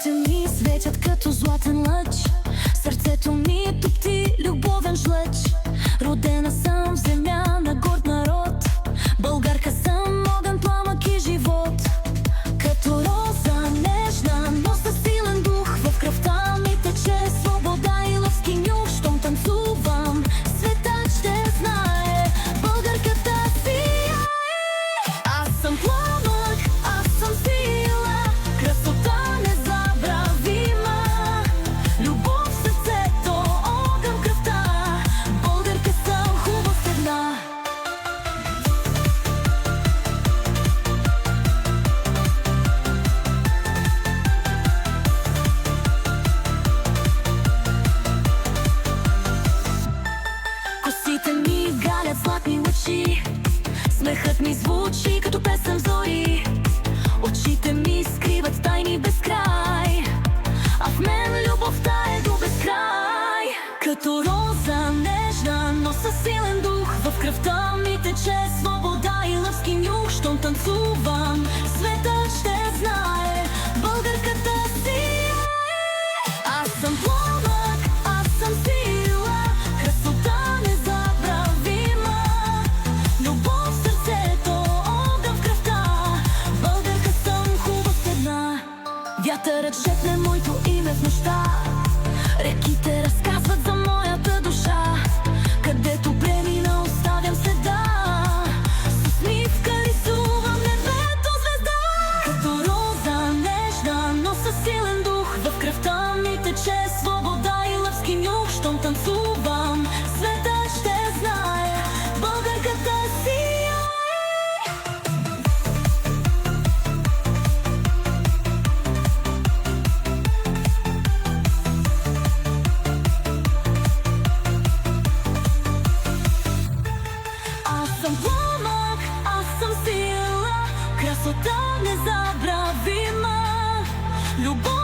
Очите ми светят като златен лъч, сърцето ми топти любовен жлъч. Родена съм в земя на горд народ, българка съм, огън, пламък и живот. Като роза нежна, но със силен дух, в кръвта ми тече свобода и лъвски нюх. Щом танцувам, светът ще знае, българката сияе. Аз съм пламък, аз съм сила, красота незабравима, любов в сърцето, огън в кръвта, българка съм, хубав една. Косите ми галят златни лъчи, смехът ми звучи като песен зори. Очите ми скриват тайни без край, а в мен любовта е до безкрай. Като роза нежна, но със силен дух, в кръвта ми тече свобода и лъвски нюх. Щом танцувам, светът ще знае, българката сияе. Аз съм пламък, аз съм сила, красота незабравима, любов в сърцето, огън в кръвта, българка съм, хубав една. Вятърът шепне моето име в нощта, реките разказват за моята душа. Където премина, оставям следа, с усмивка рисувам небето звезда. Като роза нежна, но със силен дух, в кръвта ми тече свобода и лъвски нюх. Щом танцувам, светът ще знае, българката сияе. Аз съм пламък, аз съм сила, красота незабравима, любов